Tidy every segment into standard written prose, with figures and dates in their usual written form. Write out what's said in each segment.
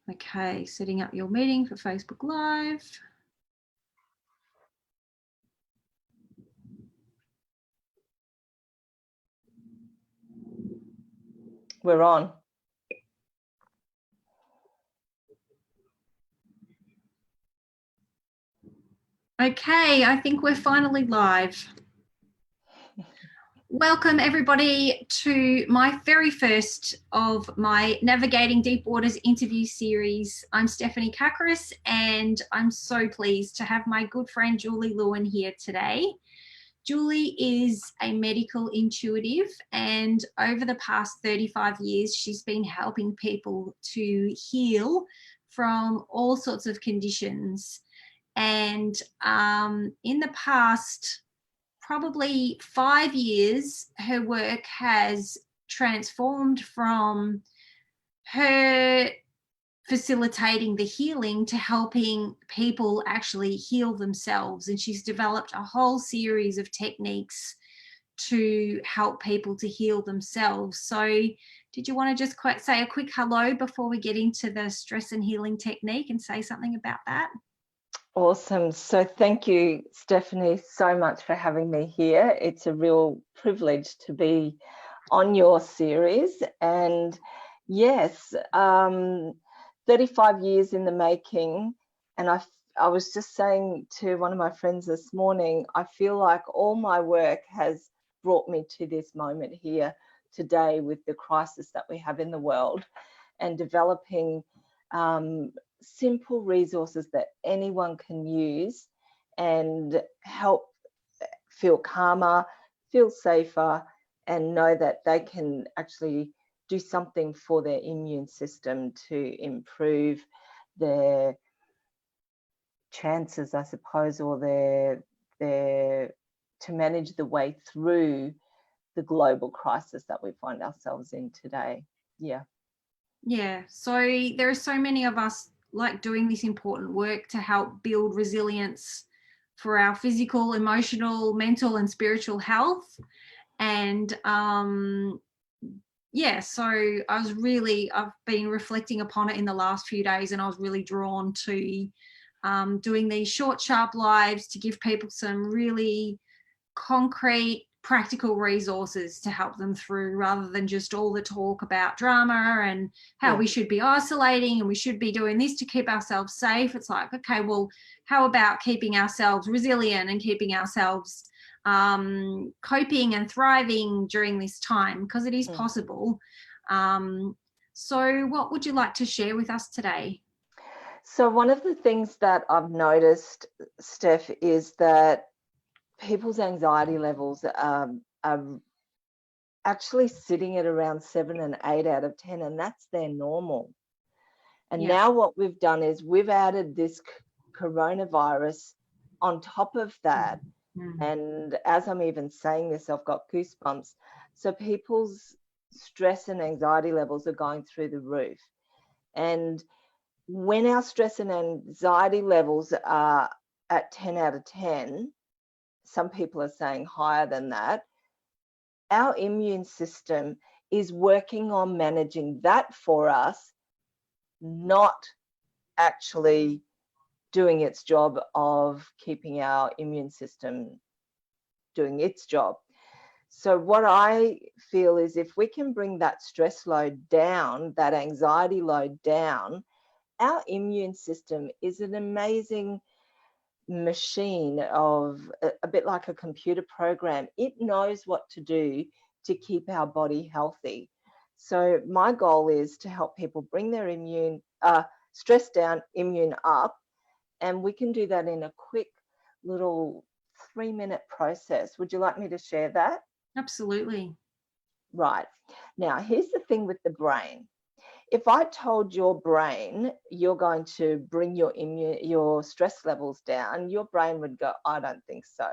Okay, setting up your meeting for Facebook Live. We're on. Okay, I think we're finally live. Welcome everybody to my very first of my Navigating Deep Waters interview series. I'm Stephanie Kakris and I'm so pleased to have my good friend Julie Lewin here today. Julie is a medical intuitive and over the past 35 years she's been helping people to heal from all sorts of conditions. And in the past probably 5 years, her work has transformed from her facilitating the healing to helping people actually heal themselves. And she's developed a whole series of techniques to help people to heal themselves. So did you want to just say a quick hello before we get into the stress and healing technique and say something about that? Awesome. So thank you, Stephanie, so much for having me here. It's a real privilege to be on your series. And yes, 35 years in the making. And I was just saying to one of my friends this morning, I feel like all my work has brought me to this moment here today with the crisis that we have in the world and developing simple resources that anyone can use and help feel calmer, feel safer, and know that they can actually do something for their immune system to improve their chances, I suppose, or their to manage the way through the global crisis that we find ourselves in today. Yeah, so there are so many of us like doing this important work to help build resilience for our physical, emotional, mental and spiritual health. And so I've been reflecting upon it in the last few days, and I was really drawn to doing these short, sharp lives to give people some really concrete, practical resources to help them through, rather than just all the talk about drama and how we should be isolating and we should be doing this to keep ourselves safe. It's like, okay, well, how about keeping ourselves resilient and keeping ourselves coping and thriving during this time, because it is possible. So what would you like to share with us today? So one of the things that I've noticed, Steph, is that people's anxiety levels are actually sitting at around 7 and 8 out of 10, and that's their normal. And now what we've done is we've added this coronavirus on top of that. And as I'm even saying this, I've got goosebumps. So people's stress and anxiety levels are going through the roof. And when our stress and anxiety levels are at 10 out of 10, some people are saying higher than that, our immune system is working on managing that for us, not actually doing its job of keeping our immune system doing its job. So what I feel is if we can bring that stress load down, that anxiety load down, our immune system is an amazing machine of a bit like a computer program. It knows what to do to keep our body healthy. So my goal is to help people bring their immune stress down, immune up, and we can do that in a quick little 3-minute process. Would you like me to share that? Absolutely. Right. Now, here's the thing with the brain. If I told your brain you're going to bring your stress levels down, your brain would go, I don't think so.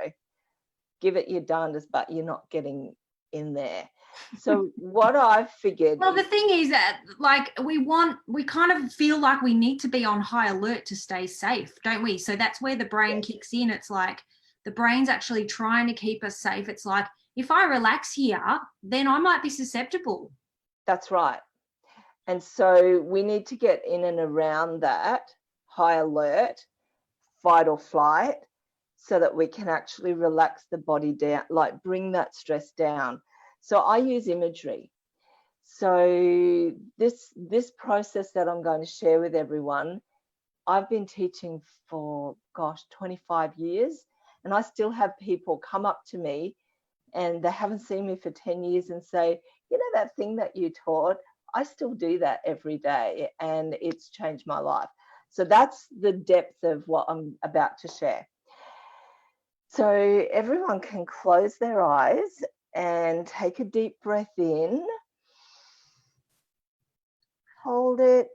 Give it your darndest, but you're not getting in there. So what I figured... Well, the thing is that like we kind of feel like we need to be on high alert to stay safe, don't we? So that's where the brain kicks in. It's like the brain's actually trying to keep us safe. It's like, if I relax here, then I might be susceptible. That's right. And so we need to get in and around that high alert, fight or flight, so that we can actually relax the body down, like bring that stress down. So I use imagery. So this process that I'm going to share with everyone, I've been teaching for, gosh, 25 years, and I still have people come up to me and they haven't seen me for 10 years and say, you know, that thing that you taught, I still do that every day, and it's changed my life. So that's the depth of what I'm about to share. So everyone can close their eyes and take a deep breath in, hold it,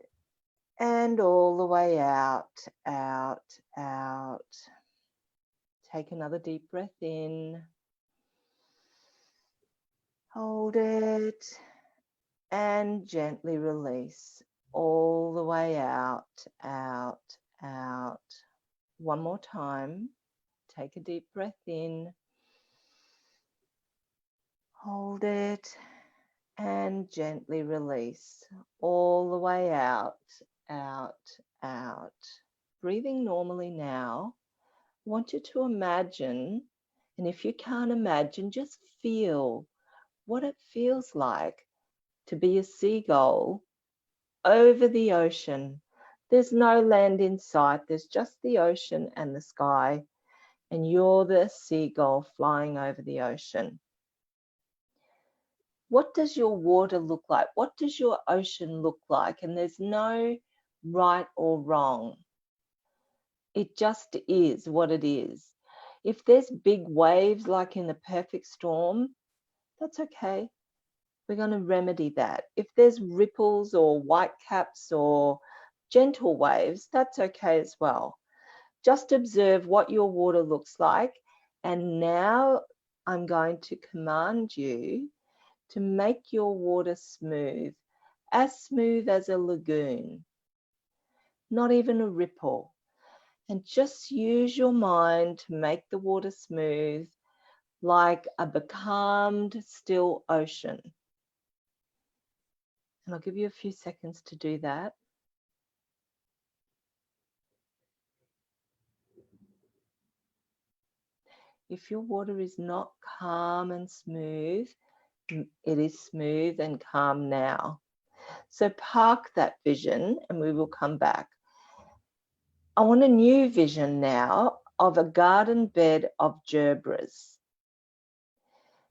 and all the way out, out, out. Take another deep breath in, hold it, and gently release all the way out, out, out. One more time. Take a deep breath in, hold it, and gently release all the way out, out, out. Breathing normally now. I want you to imagine, and if you can't imagine, just feel what it feels like to be a seagull over the ocean. There's no land in sight, there's just the ocean and the sky, and you're the seagull flying over the ocean. What does your water look like? What does your ocean look like? And there's no right or wrong. It just is what it is. If there's big waves like in the perfect storm, that's okay. We're going to remedy that. If there's ripples or white caps or gentle waves, that's okay as well. Just observe what your water looks like. And now I'm going to command you to make your water smooth as a lagoon, not even a ripple. And just use your mind to make the water smooth like a becalmed, still ocean. And I'll give you a few seconds to do that. If your water is not calm and smooth, it is smooth and calm now. So park that vision and we will come back. I want a new vision now of a garden bed of gerbras.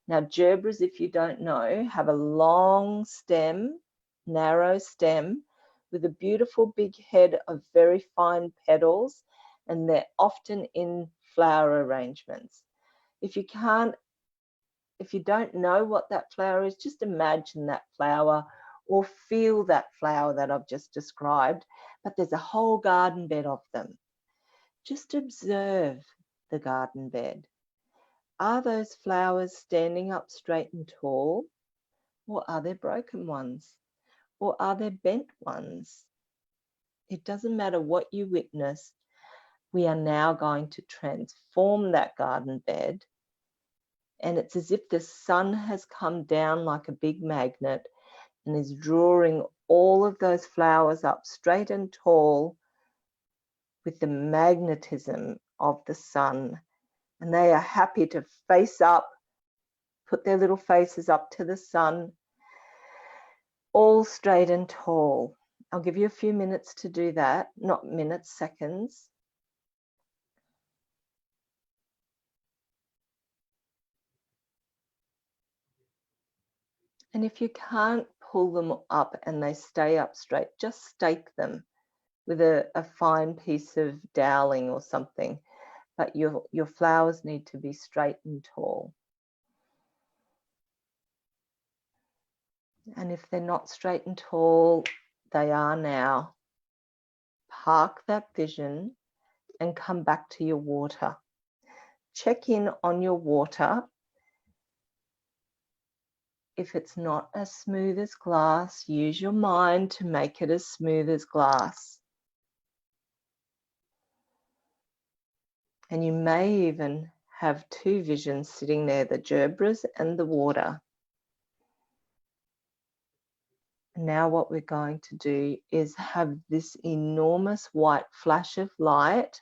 Now, gerbras, if you don't know, have a long stem, narrow stem, with a beautiful big head of very fine petals, and they're often in flower arrangements. If you don't know what that flower is, just imagine that flower or feel that flower that I've just described, but there's a whole garden bed of them. Just observe the garden bed. Are those flowers standing up straight and tall, or are there broken ones, or are there bent ones? It doesn't matter what you witness. We are now going to transform that garden bed, and it's as if the sun has come down like a big magnet and is drawing all of those flowers up straight and tall with the magnetism of the sun. And they are happy to face up, put their little faces up to the sun, all straight and tall. I'll give you a few minutes to do that, not minutes, seconds. And if you can't pull them up and they stay up straight, just stake them with a fine piece of doweling or something. But your flowers need to be straight and tall. And if they're not straight and tall, they are now. Park that vision and come back to your water. Check in on your water. If it's not as smooth as glass, use your mind to make it as smooth as glass. And you may even have two visions sitting there, the gerbras and the water. Now what we're going to do is have this enormous white flash of light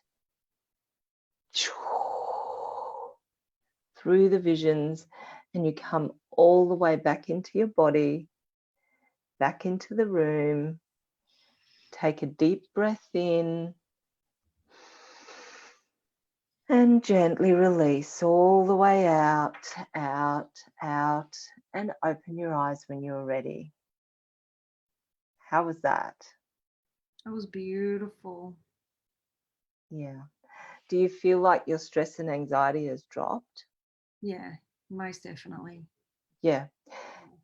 through the visions, and you come all the way back into your body, back into the room. Take a deep breath in and gently release all the way out, out, out, and open your eyes when you're ready. How was that? That was beautiful. Yeah. Do you feel like your stress and anxiety has dropped? Yeah, most definitely. Yeah.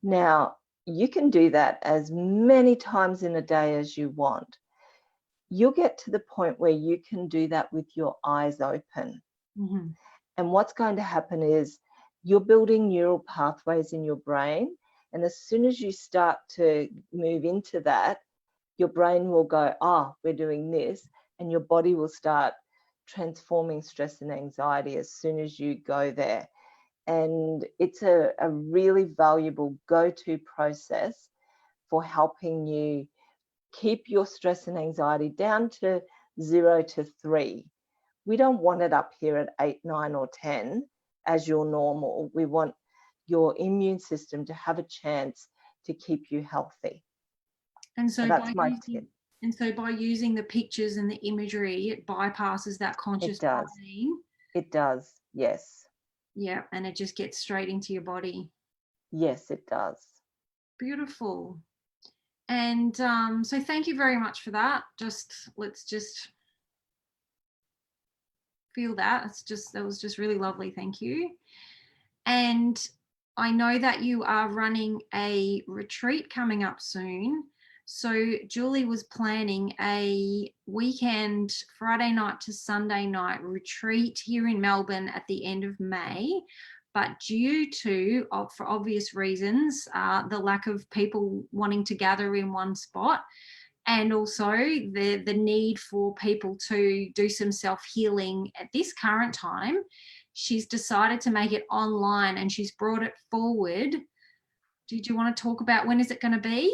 Now, you can do that as many times in a day as you want. You'll get to the point where you can do that with your eyes open. Mm-hmm. And what's going to happen is you're building neural pathways in your brain. And as soon as you start to move into that, your brain will go, we're doing this. And your body will start transforming stress and anxiety as soon as you go there. And it's a really valuable go-to process for helping you keep your stress and anxiety down to 0 to 3. We don't want it up here at 8, 9, or 10 as your normal. We want your immune system to have a chance to keep you healthy. And so that's my tip. by using the pictures and the imagery, it bypasses that conscious brain. It does, yes. Yeah, and it just gets straight into your body. Yes, it does. Beautiful. And so thank you very much for that. Let's just feel that. That was just really lovely. Thank you. And I know that you are running a retreat coming up soon. So Julie was planning a weekend, Friday night to Sunday night retreat here in Melbourne at the end of May. But due to, for obvious reasons, the lack of people wanting to gather in one spot, and also the need for people to do some self-healing at this current time, she's decided to make it online and she's brought it forward. Did you want to talk about when is it going to be?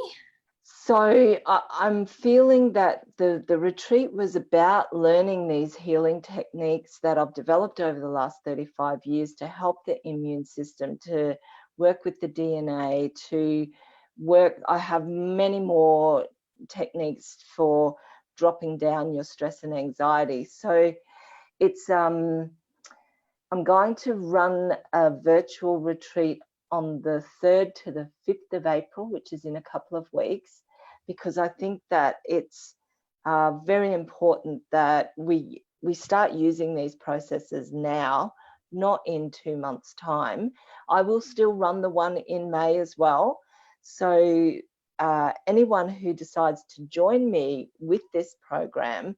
So I'm feeling that the retreat was about learning these healing techniques that I've developed over the last 35 years to help the immune system, to work with the DNA, to work. I have many more techniques for dropping down your stress and anxiety. So it's I'm going to run a virtual retreat on the 3rd to the 5th of April, which is in a couple of weeks, because I think that it's very important that we start using these processes now, not in 2 months' time. I will still run the one in May as well. So anyone who decides to join me with this program,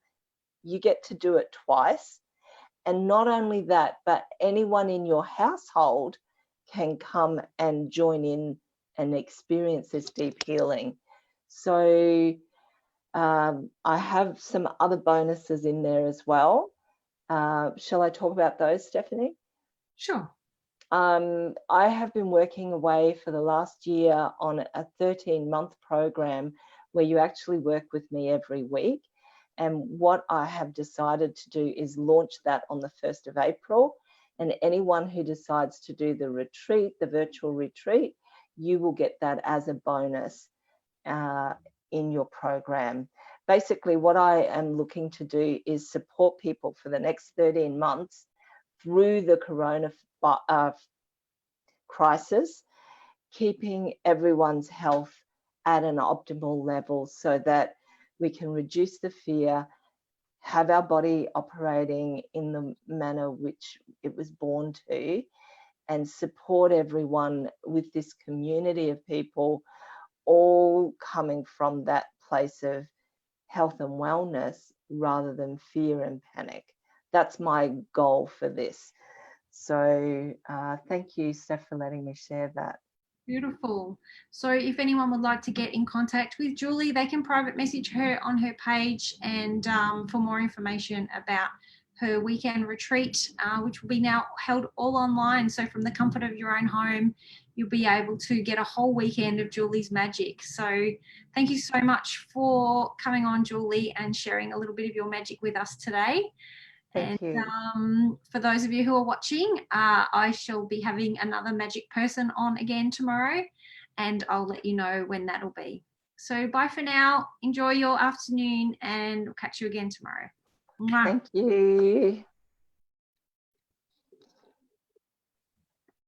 you get to do it twice. And not only that, but anyone in your household can come and join in and experience this deep healing. So I have some other bonuses in there as well. Shall I talk about those, Stephanie? Sure. I have been working away for the last year on a 13-month program where you actually work with me every week. And what I have decided to do is launch that on the 1st of April. And anyone who decides to do the retreat, the virtual retreat, you will get that as a bonus in your program. Basically, what I am looking to do is support people for the next 13 months through the corona crisis, keeping everyone's health at an optimal level so that we can reduce the fear, have our body operating in the manner which it was born to, and support everyone with this community of people all coming from that place of health and wellness rather than fear and panic. That's my goal for this. So thank you, Steph, for letting me share that. Beautiful. So if anyone would like to get in contact with Julie, they can private message her on her page, and for more information about her weekend retreat, which will be now held all online. So from the comfort of your own home, you'll be able to get a whole weekend of Julie's magic. So thank you so much for coming on, Julie, and sharing a little bit of your magic with us today. Thank you. For those of you who are watching, I shall be having another magic person on again tomorrow, and I'll let you know when that'll be. So bye for now. Enjoy your afternoon, and we'll catch you again tomorrow. Mwah. Thank you.